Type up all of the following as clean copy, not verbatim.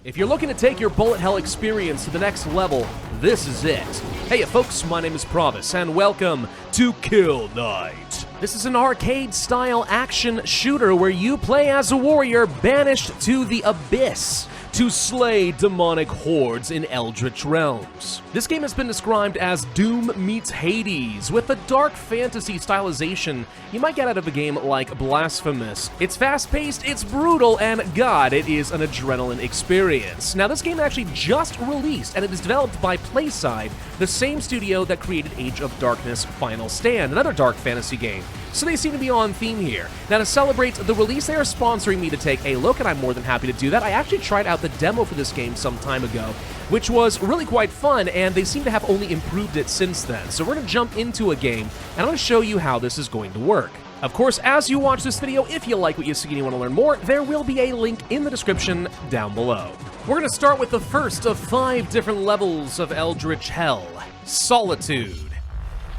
If you're looking to take your bullet hell experience to the next level, this is it. Hey folks, my name is Pravus, and welcome to Kill Night. This is an arcade-style action shooter where you play as a warrior banished to the abyss to slay demonic hordes in eldritch realms. This game has been described as Doom meets Hades, with a dark fantasy stylization you might get out of a game like Blasphemous. It's fast-paced, it's brutal, and god, it is an adrenaline experience. Now, this game actually just released, and it is developed by PlaySide, the same studio that created Age of Darkness Final Stand, another dark fantasy game. So they seem to be on theme here. Now, to celebrate the release, they are sponsoring me to take a look, and I'm more than happy to do that. I actually tried out the demo for this game some time ago, which was really quite fun, and they seem to have only improved it since then. So we're going to jump into a game, and I'm going to show you how this is going to work. Of course, as you watch this video, if you like what you see and you want to learn more, there will be a link in the description down below. We're going to start with the first of 5 different levels of Eldritch Hell, Solitude.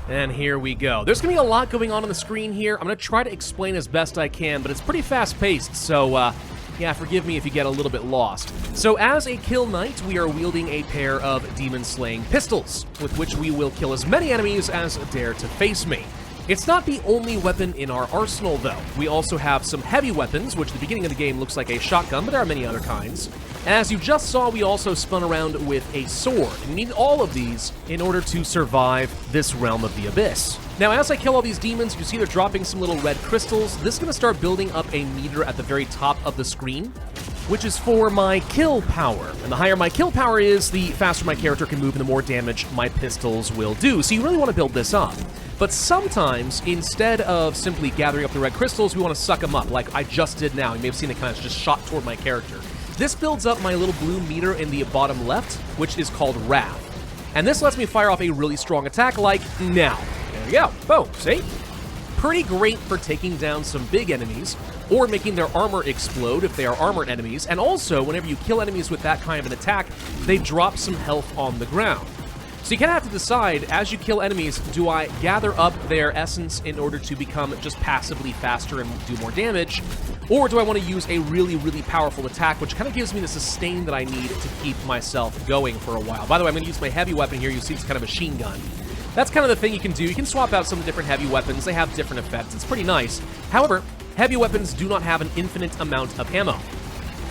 And here we go. There's going to be a lot going on the screen here. I'm going to try to explain as best I can, but it's pretty fast-paced, so yeah, forgive me if you get a little bit lost. So as a kill knight, we are wielding a pair of demon-slaying pistols, with which we will kill as many enemies as dare to face me. It's not the only weapon in our arsenal, though. We also have some heavy weapons, which at the beginning of the game looks like a shotgun, but there are many other kinds. And as you just saw, we also spun around with a sword. We need all of these in order to survive this realm of the abyss. Now, as I kill all these demons, you see they're dropping some little red crystals. This is going to start building up a meter at the very top of the screen, which is for my kill power. And the higher my kill power is, the faster my character can move and the more damage my pistols will do. So you really want to build this up. But sometimes, instead of simply gathering up the red crystals, we want to suck them up, like I just did now. You may have seen it kind of just shot toward my character. This builds up my little blue meter in the bottom left, which is called Wrath. And this lets me fire off a really strong attack like now. There we go. Boom. See? Pretty great for taking down some big enemies, or making their armor explode if they are armored enemies. And also, whenever you kill enemies with that kind of an attack, they drop some health on the ground. So you kind of have to decide, as you kill enemies, do I gather up their essence in order to become just passively faster and do more damage, or do I want to use a really, really powerful attack, which kind of gives me the sustain that I need to keep myself going for a while. By the way, I'm going to use my heavy weapon here. You see it's kind of a machine gun. That's kind of the thing you can do. You can swap out some different heavy weapons. They have different effects. It's pretty nice. However, heavy weapons do not have an infinite amount of ammo.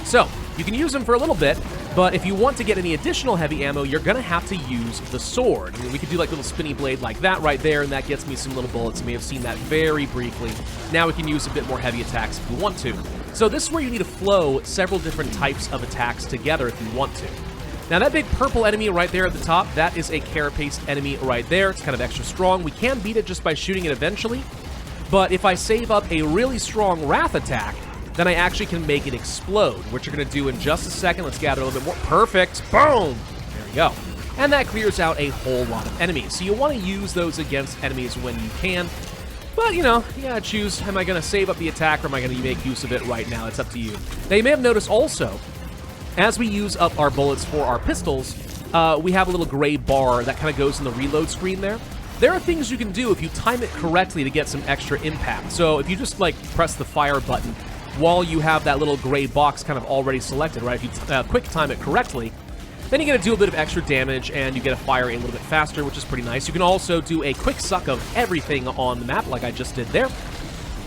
So, you can use them for a little bit, but if you want to get any additional heavy ammo, you're going to have to use the sword. I mean, we could do like a little spinny blade like that right there, and that gets me some little bullets. You may have seen that very briefly. Now we can use a bit more heavy attacks if we want to. So this is where you need to flow several different types of attacks together if you want to. Now that big purple enemy right there at the top, that is a carapace enemy right there. It's kind of extra strong. We can beat it just by shooting it eventually, but if I save up a really strong Wrath attack, then I actually can make it explode, which you're going to do in just a second. Let's gather a little bit more. Perfect. Boom. There we go. And that clears out a whole lot of enemies. So you want to use those against enemies when you can. But, you know, you got to choose, am I going to save up the attack or am I going to make use of it right now? It's up to you. Now, you may have noticed also, as we use up our bullets for our pistols, we have a little gray bar that kind of goes in the reload screen there. There are things you can do if you time it correctly to get some extra impact. So if you just, like, press the fire button while you have that little gray box kind of already selected, right? If you quick time it correctly, then you're going to do a bit of extra damage, and you get to fire a little bit faster, which is pretty nice. You can also do a quick suck of everything on the map, like I just did there.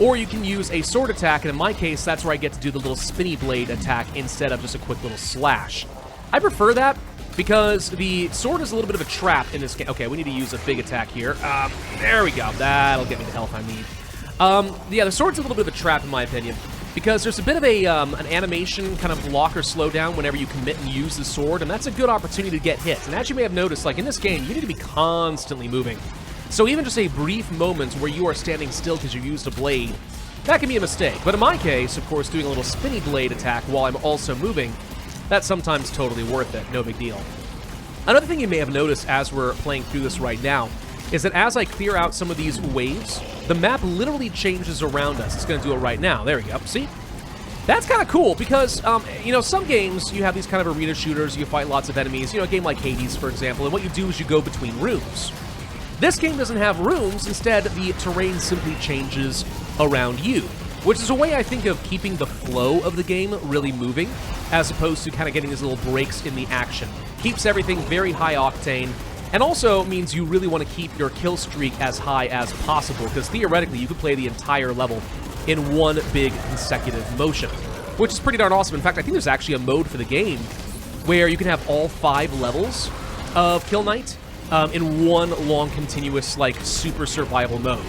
Or you can use a sword attack, and in my case, that's where I get to do the little spinny blade attack instead of just a quick little slash. I prefer that because the sword is a little bit of a trap in this game. Okay, we need to use a big attack here. There we go. That'll get me the health I need. Yeah, the sword's a little bit of a trap, in my opinion, because there's a bit of an animation kind of lock or slowdown whenever you commit and use the sword, and that's a good opportunity to get hit. And as you may have noticed, like in this game, you need to be constantly moving. So even just a brief moment where you are standing still because you used a blade, that can be a mistake. But in my case, of course, doing a little spinny blade attack while I'm also moving, that's sometimes totally worth it. No big deal. Another thing you may have noticed as we're playing through this right now is that as I clear out some of these waves, the map literally changes around us. It's going to do it right now. There we go. See? That's kind of cool because, you know, some games, you have these kind of arena shooters, you fight lots of enemies, you know, a game like Hades, for example, and what you do is you go between rooms. This game doesn't have rooms. Instead, the terrain simply changes around you. which is a way I think of keeping the flow of the game really moving, as opposed to kind of getting these little breaks in the action. Keeps everything very high octane, and also means you really want to keep your kill streak as high as possible, because theoretically you could play the entire level in one big consecutive motion, which is pretty darn awesome. In fact, I think there's actually a mode for the game where you can have all 5 levels of Kill Knight in one long, continuous, like, super survival mode,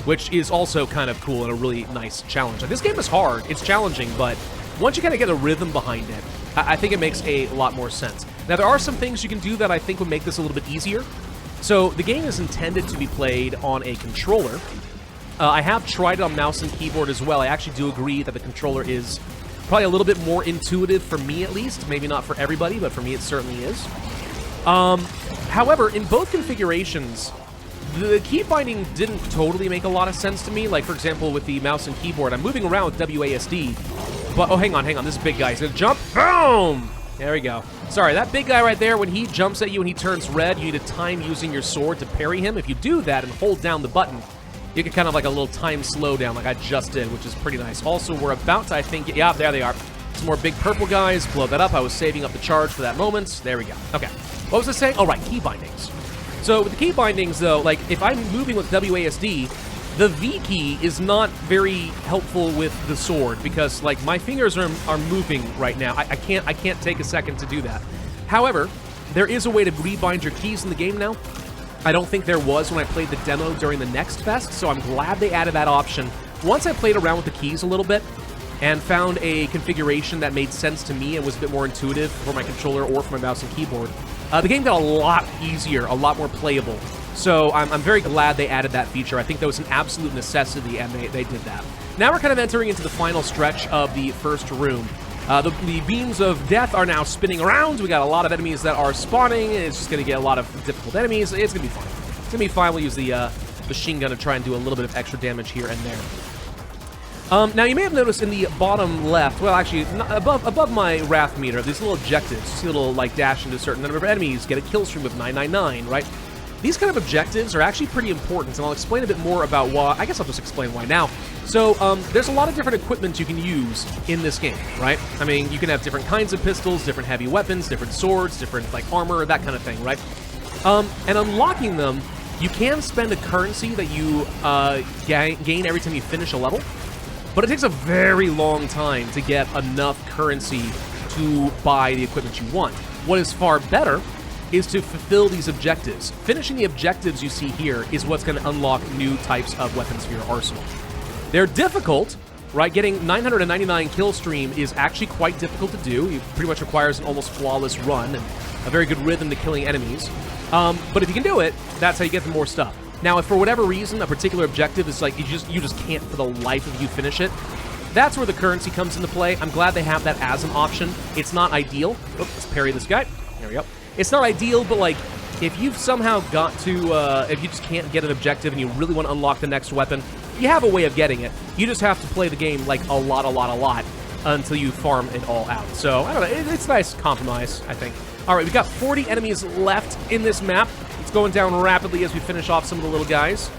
which is also kind of cool and a really nice challenge. Like, this game is hard, it's challenging, but once you kind of get a rhythm behind it, I think it makes a lot more sense. Now, there are some things you can do that I think would make this a little bit easier. So, the game is intended to be played on a controller. I have tried it on mouse and keyboard as well. I actually do agree that the controller is probably a little bit more intuitive for me, at least. Maybe not for everybody, but for me it certainly is. However, in both configurations, the key binding didn't totally make a lot of sense to me. Like, for example, with the mouse and keyboard, I'm moving around with WASD, but, oh, hang on, this big guy, he's gonna jump, boom! There we go. Sorry, that big guy right there, when he jumps at you and he turns red, you need to time using your sword to parry him. If you do that and hold down the button, you get kind of like a little time slowdown like I just did, which is pretty nice. Also, we're about to, I think, yeah, there they are. Some more big purple guys, blow that up. I was saving up the charge for that moment. There we go. Okay. What was I saying? Oh, right, key bindings. So with the key bindings, though, like, if I'm moving with WASD, the V key is not very helpful with the sword because, like, my fingers are moving right now. I can't take a second to do that. However, there is a way to rebind your keys in the game now. I don't think there was when I played the demo during the Next Fest, so I'm glad they added that option. Once I played around with the keys a little bit and found a configuration that made sense to me and was a bit more intuitive for my controller or for my mouse and keyboard, the game got a lot easier, a lot more playable. So I'm very glad they added that feature. I think that was an absolute necessity, and they did that. Now we're kind of entering into the final stretch of the first room. The beams of death are now spinning around. We got a lot of enemies that are spawning. It's just going to get a lot of difficult enemies. It's going to be fine. It's going to be fine. We'll use the machine gun to try and do a little bit of extra damage here and there. Now, you may have noticed in the bottom left, well, actually, above my wrath meter, these little objectives. You see a little, like, dash into a certain number of enemies, get a kill stream of 999, right? These kind of objectives are actually pretty important, and I'll explain a bit more about why. I guess I'll just explain why now. So, there's a lot of different equipment you can use in this game, right? I mean, you can have different kinds of pistols, different heavy weapons, different swords, different, like, armor, that kind of thing, right? And unlocking them, you can spend a currency that you gain every time you finish a level, but it takes a very long time to get enough currency to buy the equipment you want. What is far better is to fulfill these objectives. Finishing the objectives you see here is what's going to unlock new types of weapons for your arsenal. They're difficult, right? Getting 999 kill stream is actually quite difficult to do. It pretty much requires an almost flawless run and a very good rhythm to killing enemies. But if you can do it, that's how you get the more stuff. Now, if for whatever reason a particular objective is like you just can't for the life of you finish it, that's where the currency comes into play. I'm glad they have that as an option. It's not ideal. Oops, let's parry this guy. There we go. It's not ideal, but like if you've somehow got to, if you just can't get an objective and you really want to unlock the next weapon, you have a way of getting it. You just have to play the game like a lot until you farm it all out. So, I don't know, it's a nice compromise, I think. All right, we've got 40 enemies left in this map. It's going down rapidly as we finish off some of the little guys.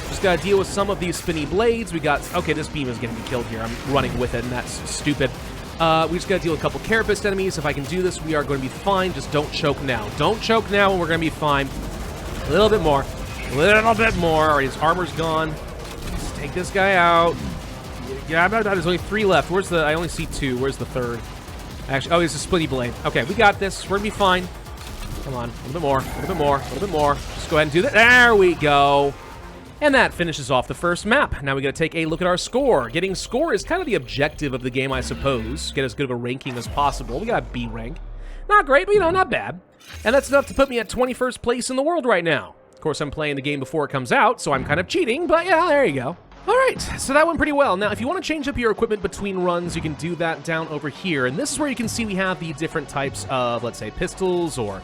Just gotta deal with some of these spinny blades. We got, okay, this beam is gonna be killed here. I'm running with it, and that's stupid. We just gotta deal with a couple carapace enemies. If I can do this, we are going to be fine. Just don't choke now. Don't choke now, and we're gonna be fine. A little bit more. A little bit more. All right, his armor's gone. Just take this guy out. Yeah, there's only 3 left. Where's the, I only see 2. Where's the third? Actually, oh, he's a splitty blade. Okay, we got this. We're gonna be fine. Come on, a little bit more, a little bit more, a little bit more. Just go ahead and do that. There we go. And that finishes off the first map. Now we gotta take a look at our score. Getting score is kind of the objective of the game, I suppose. Get as good of a ranking as possible. We got a B rank. Not great, but you know, not bad. And that's enough to put me at 21st place in the world right now. Of course, I'm playing the game before it comes out, so I'm kind of cheating, but yeah, there you go. All right, so that went pretty well. Now, if you want to change up your equipment between runs, you can do that down over here. And this is where you can see we have the different types of, let's say, pistols or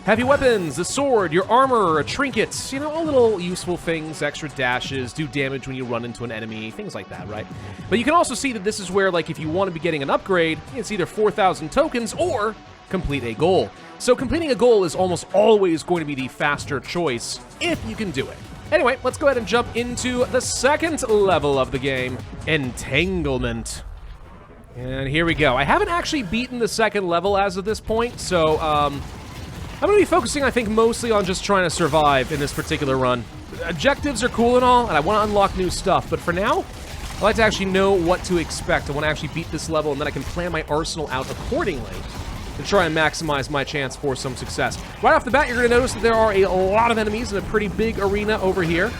heavy weapons, a sword, your armor, a trinket, you know, all little useful things, extra dashes, do damage when you run into an enemy, things like that, right? But you can also see that this is where, like, if you want to be getting an upgrade, it's either 4,000 tokens or complete a goal. So completing a goal is almost always going to be the faster choice if you can do it. Anyway, let's go ahead and jump into the second level of the game, Entanglement. And here we go. I haven't actually beaten the second level as of this point, so I'm going to be focusing, I think, mostly on just trying to survive in this particular run. Objectives are cool and all, and I want to unlock new stuff, but for now, I like to actually know what to expect. I want to actually beat this level, and then I can plan my arsenal out accordingly to try and maximize my chance for some success. Right off the bat, you're going to notice that there are a lot of enemies in a pretty big arena over here.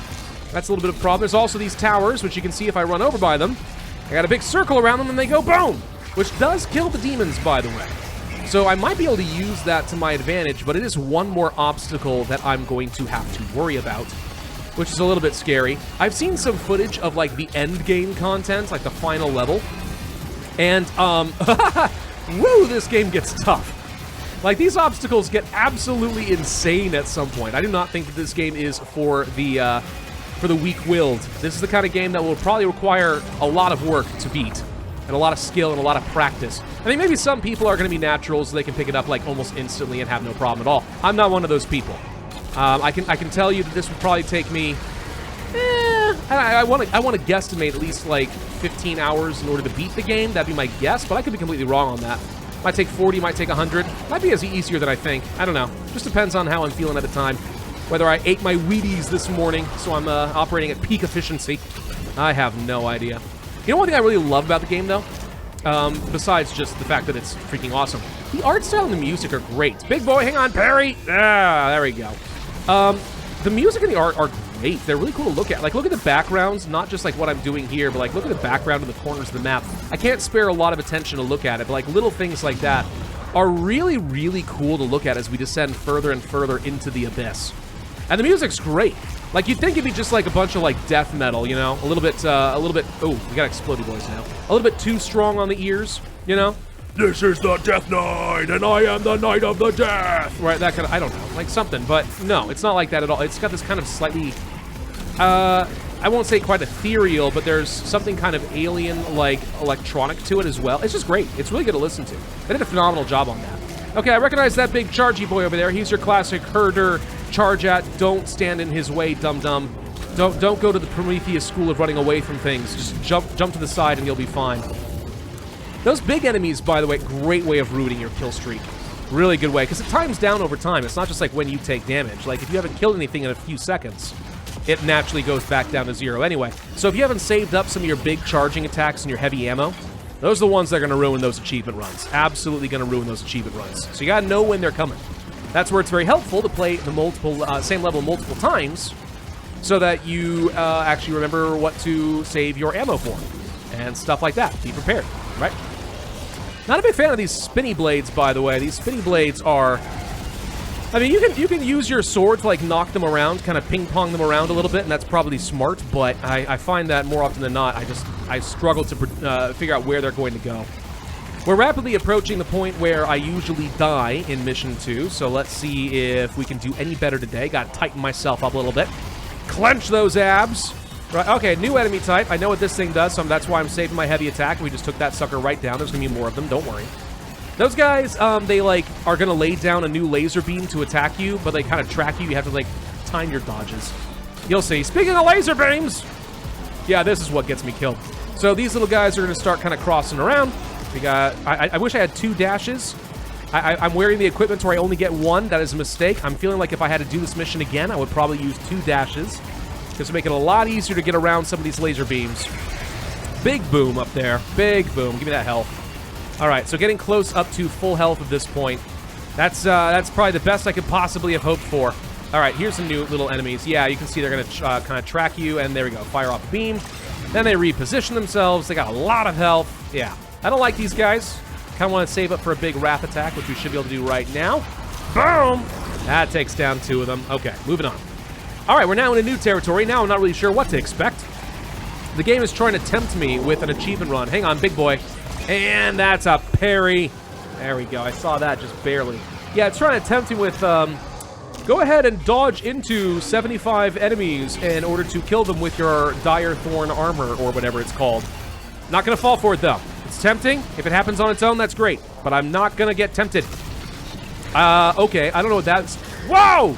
That's a little bit of a problem. There's also these towers, which you can see if I run over by them. I got a big circle around them, and they go boom, which does kill the demons, by the way. So I might be able to use that to my advantage, but it is one more obstacle that I'm going to have to worry about, which is a little bit scary. I've seen some footage of, like, the end game content, like the final level, and, woo, this game gets tough. Like, these obstacles get absolutely insane at some point. I do not think that this game is for the weak-willed. This is the kind of game that will probably require a lot of work to beat, and a lot of skill and a lot of practice. I think maybe some people are going to be naturals, so they can pick it up, like, almost instantly and have no problem at all. I'm not one of those people. I can tell you that this would probably take me, I want to guesstimate at least like 15 hours in order to beat the game. That'd be my guess, but I could be completely wrong on that. Might take 40, might take 100. Might be as easier than I think. I don't know. Just depends on how I'm feeling at the time. Whether I ate my Wheaties this morning, so I'm operating at peak efficiency. I have no idea. You know one thing I really love about the game, though? Besides just the fact that it's freaking awesome. The art style and the music are great. Big boy, hang on, parry! Ah, there we go. The music and the art are great. They're really cool to look at. Like, look at the backgrounds, not just like what I'm doing here, but like, look at the background in the corners of the map. I can't spare a lot of attention to look at it, but like little things like that are really, really cool to look at as we descend further and further into the abyss. And the music's great. Like, you'd think it'd be just like a bunch of like death metal, you know? A little bit, oh, we got explodey boys now. A little bit too strong on the ears, you know? This is the Death Knight, and I am the Knight of the Death! Right, that kind of, I don't know, like something, but no, it's not like that at all. It's got this kind of slightly, I won't say quite ethereal, but there's something kind of alien-like electronic to it as well. It's just great. It's really good to listen to. They did a phenomenal job on that. Okay, I recognize that big chargy boy over there. He's your classic herder, charge at, don't stand in his way, dum-dum. Don't go to the Prometheus school of running away from things. Just jump to the side and you'll be fine. Those big enemies, by the way, great way of rooting your kill streak. Really good way, because it times down over time. It's not just like when you take damage. Like, if you haven't killed anything in a few seconds, it naturally goes back down to 0 anyway. So if you haven't saved up some of your big charging attacks and your heavy ammo, those are the ones that are going to ruin those achievement runs. Absolutely going to ruin those achievement runs. So you got to know when they're coming. That's where it's very helpful to play the same level multiple times, so that you actually remember what to save your ammo for, and stuff like that. Be prepared, right? Not a big fan of these spinny blades, by the way. These spinny blades are... I mean, you can use your sword to, like, knock them around, kind of ping-pong them around a little bit, and that's probably smart, but I find that more often than not, I struggle to figure out where they're going to go. We're rapidly approaching the point where I usually die in Mission 2, so let's see if we can do any better today. Gotta tighten myself up a little bit. Clench those abs. Right, okay, new enemy type. I know what this thing does, so that's why I'm saving my heavy attack. We just took that sucker right down. There's gonna be more of them, don't worry. Those guys, they, like, are gonna lay down a new laser beam to attack you, but they kind of track you. You have to, like, time your dodges. You'll see. Speaking of laser beams! Yeah, this is what gets me killed. So these little guys are gonna start kind of crossing around. We got... I wish I had 2 dashes. I'm wearing the equipment where I only get 1. That is a mistake. I'm feeling like if I had to do this mission again, I would probably use 2 dashes. This will make it a lot easier to get around some of these laser beams. Big boom up there. Big boom. Give me that health. All right, so getting close up to full health at this point. That's probably the best I could possibly have hoped for. All right, here's some new little enemies. Yeah, you can see they're going to kind of track you, and there we go. Fire off a beam. Then they reposition themselves. They got a lot of health. Yeah, I don't like these guys. Kind of want to save up for a big wrath attack, which we should be able to do right now. Boom! That takes down 2 of them. Okay, moving on. All right, we're now in a new territory. Now I'm not really sure what to expect. The game is trying to tempt me with an achievement run. Hang on, big boy. And that's a parry. There we go. I saw that just barely. Yeah, it's trying to tempt me with, go ahead and dodge into 75 enemies in order to kill them with your dire thorn armor or whatever it's called. Not going to fall for it, though. It's tempting. If it happens on its own, that's great. But I'm not going to get tempted. Okay. I don't know what that's... Whoa!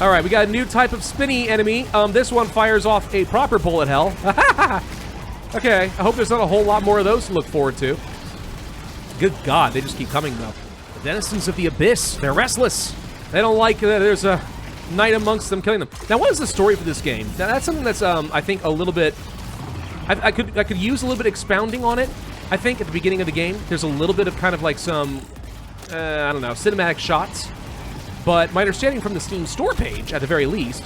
All right, we got a new type of spinny enemy. This one fires off a proper bullet hell. Okay, I hope there's not a whole lot more of those to look forward to. Good God, they just keep coming, though. The denizens of the abyss, they're restless. They don't like that there's a knight amongst them killing them. Now, what is the story for this game? Now, that's something that's, I think, a little bit... I could use a little bit expounding on it. I think at the beginning of the game, there's a little bit of kind of like some, I don't know, cinematic shots. But my understanding from the Steam store page, at the very least,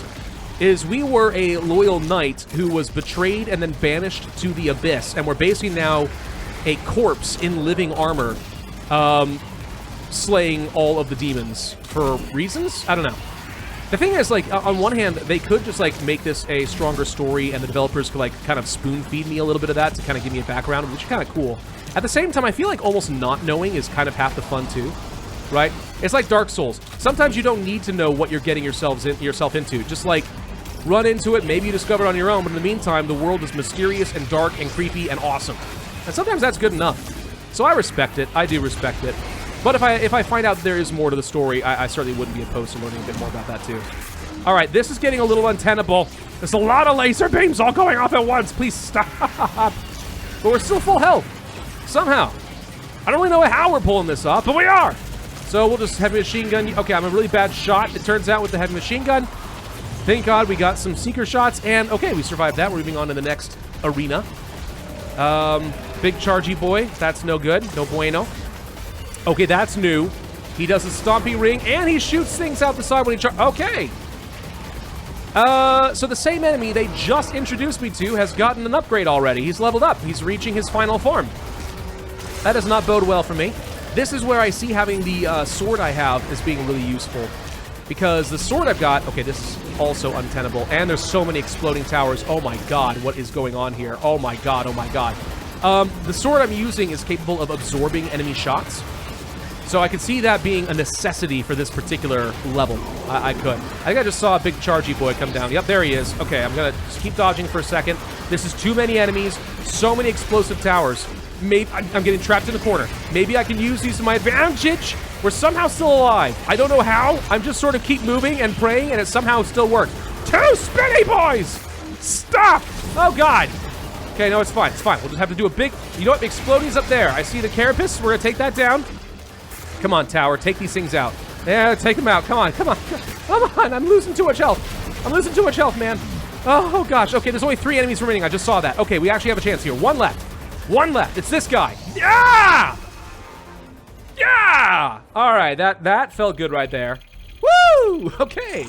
is we were a loyal knight who was betrayed and then banished to the abyss, and we're basically now a corpse in living armor, slaying all of the demons for reasons? I don't know. The thing is, like, on one hand, they could just, like, make this a stronger story, and the developers could, like, kind of spoon-feed me a little bit of that to kind of give me a background, which is kind of cool. At the same time, I feel like almost not knowing is kind of half the fun, too. Right? It's like Dark Souls. Sometimes you don't need to know what you're getting yourself into. Just, like, run into it, maybe you discover it on your own, but in the meantime, the world is mysterious and dark and creepy and awesome. And sometimes that's good enough. So I respect it. I do respect it. But if I find out there is more to the story, I certainly wouldn't be opposed to learning a bit more about that, too. All right, this is getting a little untenable. There's a lot of laser beams all going off at once. Please stop. But we're still full health. Somehow. I don't really know how we're pulling this off, but we are. So we'll just heavy machine gun. Okay, I'm a really bad shot, it turns out, with the heavy machine gun. Thank God we got some seeker shots, and okay, we survived that. We're moving on to the next arena. Big chargy boy. That's no good. No bueno. Okay, that's new. He does a stompy ring, and he shoots things out the side when he okay. So the same enemy they just introduced me to has gotten an upgrade already. He's leveled up. He's reaching his final form. That does not bode well for me. This is where I see having the sword I have as being really useful. Because the sword I've got... Okay, this is also untenable. And there's so many exploding towers. Oh my god, what is going on here? Oh my god, oh my god. The sword I'm using is capable of absorbing enemy shots. So I could see that being a necessity for this particular level. I could. I think I just saw a big chargy boy come down. Yep, there he is. Okay, I'm gonna just keep dodging for a second. This is too many enemies. So many explosive towers. Maybe I'm getting trapped in the corner. Maybe I can use these to my advantage. We're somehow still alive. I don't know how. I'm just sort of keep moving and praying, and it somehow still works. Two spinny boys! Stop! Oh, God. Okay, no, it's fine. It's fine. We'll just have to do a big... You know what? Exploding's up there. I see the carapace. We're going to take that down. Come on, tower. Take these things out. Yeah, take them out. Come on. Come on. Come on. I'm losing too much health. I'm losing too much health, man. Oh, gosh. Okay, there's only 3 enemies remaining. I just saw that. Okay, we actually have a chance here. 1 left. 1 left. It's this guy. Yeah! Yeah! All right, that felt good right there. Woo! Okay.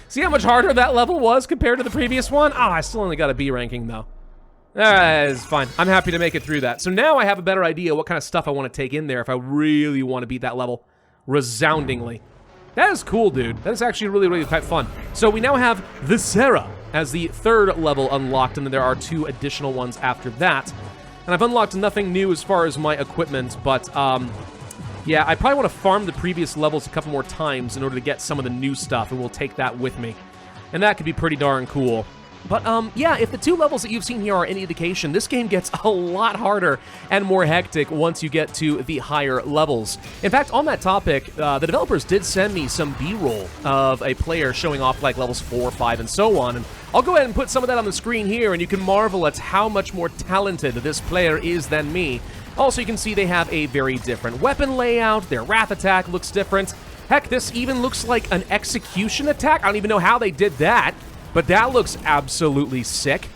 See how much harder that level was compared to the previous one? Ah, I still only got a B ranking, though. It's fine. I'm happy to make it through that. So now I have a better idea what kind of stuff I want to take in there if I really want to beat that level resoundingly. That is cool, dude. That is actually really, really quite fun. So we now have Viscera as the 3rd level unlocked, and then there are 2 additional ones after that. And I've unlocked nothing new as far as my equipment, but, yeah, I probably want to farm the previous levels a couple more times in order to get some of the new stuff, and we'll take that with me. And that could be pretty darn cool. But, yeah, if the 2 levels that you've seen here are any indication, this game gets a lot harder and more hectic once you get to the higher levels. In fact, on that topic, the developers did send me some B-roll of a player showing off, like, levels 4, 5, and so on, and I'll go ahead and put some of that on the screen here, and you can marvel at how much more talented this player is than me. Also, you can see they have a very different weapon layout, their wrath attack looks different. Heck, this even looks like an execution attack. I don't even know how they did that. But that looks absolutely sick.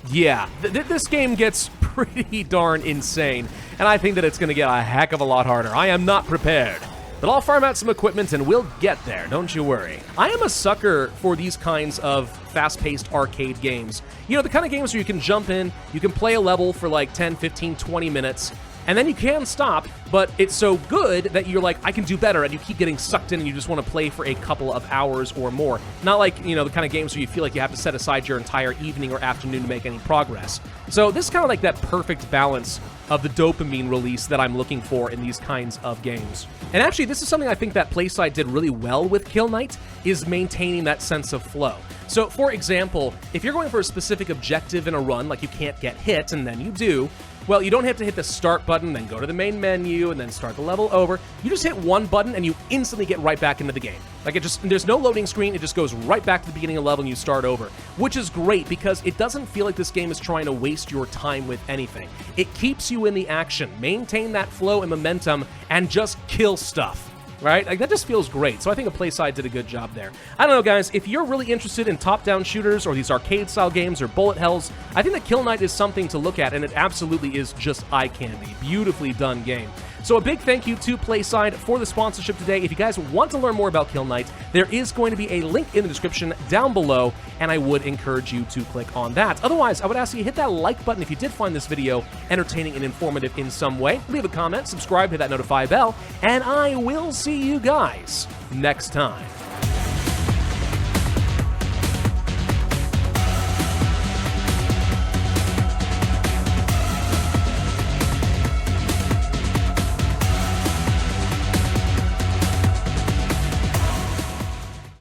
Yeah, this game gets pretty darn insane, and I think that it's going to get a heck of a lot harder. I am not prepared. But I'll farm out some equipment and we'll get there, don't you worry. I am a sucker for these kinds of fast-paced arcade games. You know, the kind of games where you can jump in, you can play a level for like 10, 15, 20 minutes, and then you can stop, but it's so good that you're like, I can do better, and you keep getting sucked in and you just want to play for a couple of hours or more. Not like, you know, the kind of games where you feel like you have to set aside your entire evening or afternoon to make any progress. So this is kind of like that perfect balance of the dopamine release that I'm looking for in these kinds of games. And actually, this is something I think that Playside did really well with Kill Knight, is maintaining that sense of flow. So, for example, if you're going for a specific objective in a run, like you can't get hit, and then you do, Well, you don't have to hit the start button, then go to the main menu, and then start the level over. You just hit one button, and you instantly get right back into the game. Like, there's no loading screen, it just goes right back to the beginning of the level and you start over. Which is great, because it doesn't feel like this game is trying to waste your time with anything. It keeps you in the action, maintain that flow and momentum, and just kill stuff. Right? Like, that just feels great. So I think PlaySide did a good job there. I don't know, guys. If you're really interested in top-down shooters or these arcade-style games or bullet hells, I think that Kill Knight is something to look at, and it absolutely is just eye candy. Beautifully done game. So a big thank you to PlaySide for the sponsorship today. If you guys want to learn more about Kill Knight, there is going to be a link in the description down below, and I would encourage you to click on that. Otherwise, I would ask you to hit that like button if you did find this video entertaining and informative in some way. Leave a comment, subscribe, hit that notify bell, and I will see you guys next time.